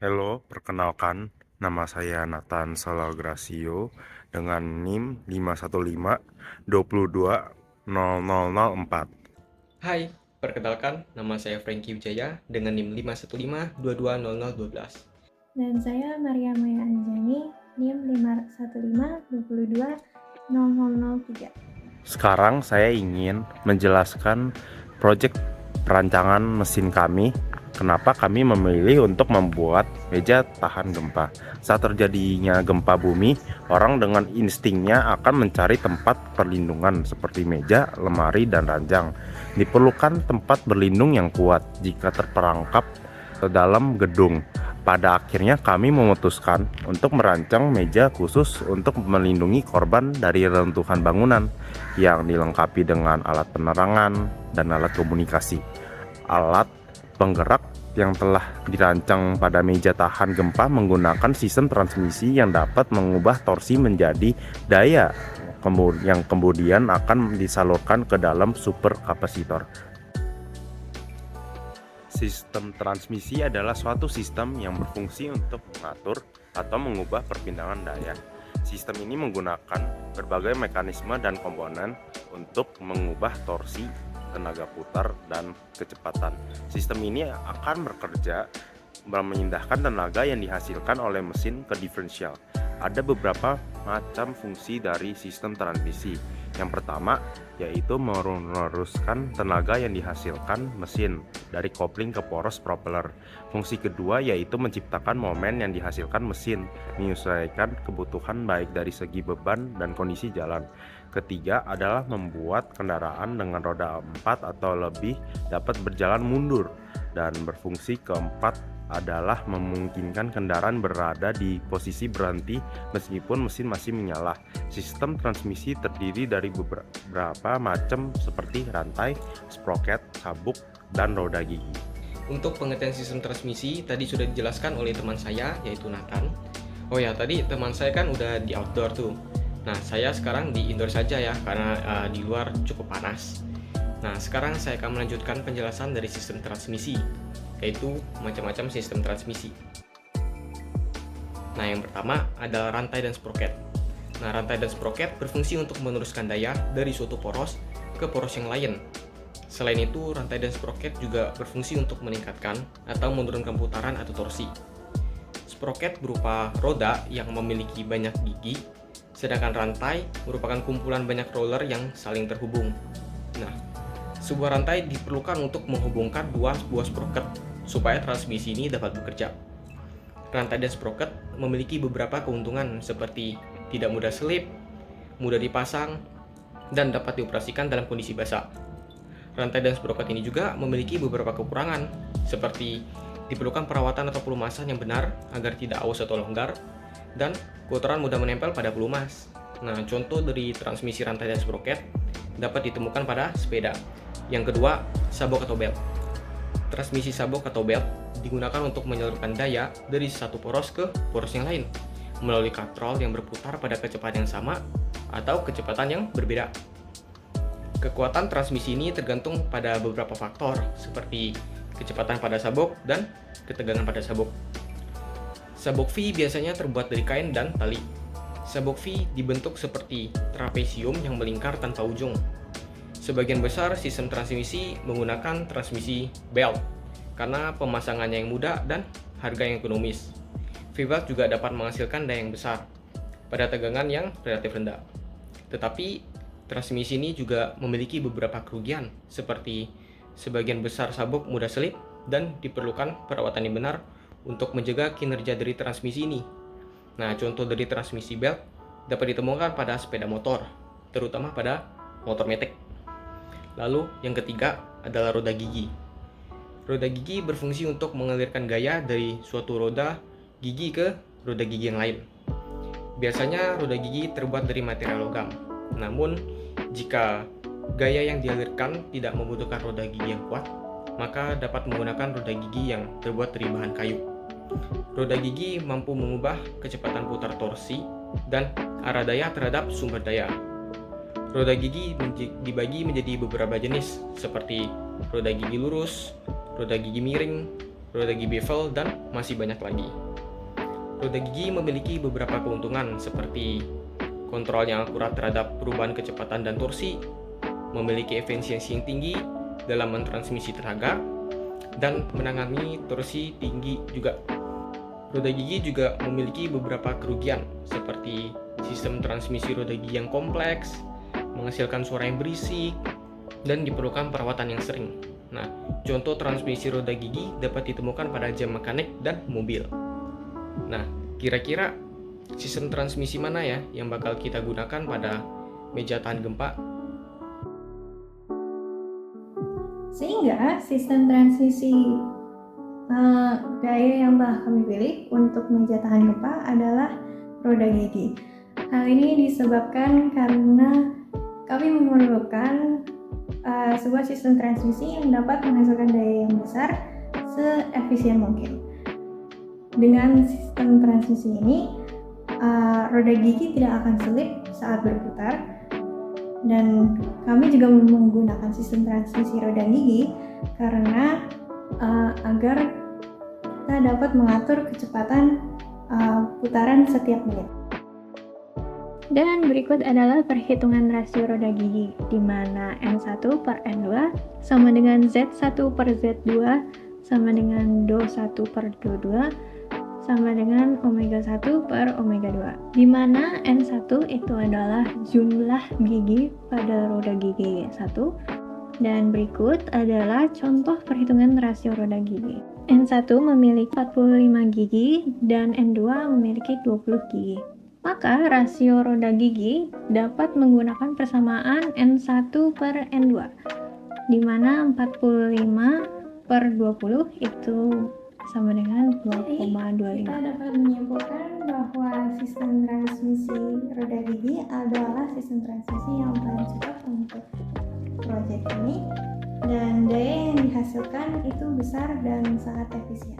Halo, perkenalkan, nama saya Nathan Salagrasio dengan NIM 515-22-0004. Hai, perkenalkan nama saya Franky Wijaya dengan NIM 515220012. Dan saya Maria Maya Anjani, NIM 515-22-0003. Sekarang saya ingin menjelaskan proyek perancangan mesin kami. Kenapa kami memilih untuk membuat meja tahan gempa? Saat terjadinya gempa bumi, orang dengan instingnya akan mencari tempat perlindungan seperti meja, lemari, dan ranjang. Diperlukan tempat berlindung yang kuat jika terperangkap ke dalam gedung. Pada akhirnya kami memutuskan untuk merancang meja khusus untuk melindungi korban dari reruntuhan bangunan yang dilengkapi dengan alat penerangan dan alat komunikasi. Alat penggerak yang telah dirancang pada meja tahan gempa menggunakan sistem transmisi yang dapat mengubah torsi menjadi daya yang kemudian akan disalurkan ke dalam superkapasitor. Sistem transmisi adalah suatu sistem yang berfungsi untuk mengatur atau mengubah perpindahan daya. Sistem ini menggunakan berbagai mekanisme dan komponen untuk mengubah torsi, tenaga putar, dan kecepatan. Sistem ini akan bekerja memindahkan tenaga yang dihasilkan oleh mesin ke diferensial. Ada beberapa macam fungsi dari sistem transmisi. Yang pertama yaitu meneruskan tenaga yang dihasilkan mesin dari kopling ke poros propeller. Fungsi kedua yaitu menciptakan momen yang dihasilkan mesin, menyesuaikan kebutuhan baik dari segi beban dan kondisi jalan. Ketiga adalah membuat kendaraan dengan roda 4 atau lebih dapat berjalan mundur. Dan berfungsi keempat adalah memungkinkan kendaraan berada di posisi berhenti meskipun mesin masih menyala. Sistem transmisi terdiri dari beberapa macam seperti rantai, sproket, sabuk, dan roda gigi. Untuk pengertian sistem transmisi tadi sudah dijelaskan oleh teman saya yaitu Nathan. Oh ya, tadi teman saya kan udah di outdoor tuh. Nah, saya sekarang di indoor saja ya karena di luar cukup panas. Nah, sekarang saya akan melanjutkan penjelasan dari sistem transmisi, yaitu macam-macam sistem transmisi. Nah, yang pertama adalah rantai dan sproket. Nah, rantai dan sproket berfungsi untuk meneruskan daya dari suatu poros ke poros yang lain. Selain itu, rantai dan sproket juga berfungsi untuk meningkatkan atau menurunkan putaran atau torsi. Sproket berupa roda yang memiliki banyak gigi, sedangkan rantai merupakan kumpulan banyak roller yang saling terhubung. Nah, sebuah rantai diperlukan untuk menghubungkan dua buah sproket supaya transmisi ini dapat bekerja. Rantai dan sproket memiliki beberapa keuntungan seperti tidak mudah selip, mudah dipasang, dan dapat dioperasikan dalam kondisi basah. Rantai dan sproket ini juga memiliki beberapa kekurangan seperti diperlukan perawatan atau pelumasan yang benar agar tidak aus atau longgar, dan kotoran mudah menempel pada pelumas. Nah, contoh dari transmisi rantai dan sproket dapat ditemukan pada sepeda. Yang kedua, sabuk atau belt. Transmisi sabuk atau belt digunakan untuk menyalurkan daya dari satu poros ke poros yang lain melalui katrol yang berputar pada kecepatan yang sama atau kecepatan yang berbeda. Kekuatan transmisi ini tergantung pada beberapa faktor seperti kecepatan pada sabuk dan ketegangan pada sabuk. Sabuk V biasanya terbuat dari kain dan tali. Sabuk V dibentuk seperti trapesium yang melingkar tanpa ujung. Sebagian besar sistem transmisi menggunakan transmisi belt karena pemasangannya yang mudah dan harga yang ekonomis. V-belt juga dapat menghasilkan daya yang besar pada tegangan yang relatif rendah. Tetapi transmisi ini juga memiliki beberapa kerugian seperti sebagian besar sabuk mudah selip dan diperlukan perawatan yang benar untuk menjaga kinerja dari transmisi ini. Nah, contoh dari transmisi belt dapat ditemukan pada sepeda motor, terutama pada motor metik. Lalu yang ketiga adalah roda gigi. Roda gigi berfungsi untuk mengalirkan gaya dari suatu roda gigi ke roda gigi yang lain. Biasanya roda gigi terbuat dari material logam. Namun, jika gaya yang dialirkan tidak membutuhkan roda gigi yang kuat, maka dapat menggunakan roda gigi yang terbuat dari bahan kayu. Roda gigi mampu mengubah kecepatan putar torsi dan arah daya terhadap sumber daya. Roda gigi dibagi menjadi beberapa jenis seperti roda gigi lurus, roda gigi miring, roda gigi bevel, dan masih banyak lagi. Roda gigi memiliki beberapa keuntungan seperti kontrol yang akurat terhadap perubahan kecepatan dan torsi, memiliki efisiensi yang tinggi dalam mentransmisi tenaga, dan menangani torsi tinggi juga. Roda gigi juga memiliki beberapa kerugian seperti sistem transmisi roda gigi yang kompleks, menghasilkan suara yang berisik, dan diperlukan perawatan yang sering. Nah, contoh transmisi roda gigi dapat ditemukan pada jam mekanik dan mobil. Nah, kira-kira sistem transmisi mana ya yang bakal kita gunakan pada meja tahan gempa? Sehingga sistem transmisi daya yang telah kami pilih untuk meja tahan gempa adalah roda gigi. Hal ini disebabkan karena kami memerlukan sebuah sistem transmisi yang dapat menghasilkan daya yang besar seefisien mungkin. Dengan sistem transmisi ini, roda gigi tidak akan selip saat berputar, dan kami juga menggunakan sistem transmisi roda gigi karena agar kita dapat mengatur kecepatan putaran setiap menit. Dan berikut adalah perhitungan rasio roda gigi, di mana N1 per N2 sama dengan Z1 per Z2 sama dengan Do1 per Do2 sama dengan Omega 1 per Omega 2, di mana N1 itu adalah jumlah gigi pada roda gigi 1, dan berikut adalah contoh perhitungan rasio roda gigi. N1 memiliki 45 gigi dan N2 memiliki 20 gigi. Maka rasio roda gigi dapat menggunakan persamaan N1 per N2, di mana 45 per 20 itu sama dengan 2,25. Kita dapat menyimpulkan bahwa sistem transmisi roda gigi adalah sistem transmisi yang paling cocok untuk proyek ini, dan daya yang dihasilkan itu besar dan sangat efisien.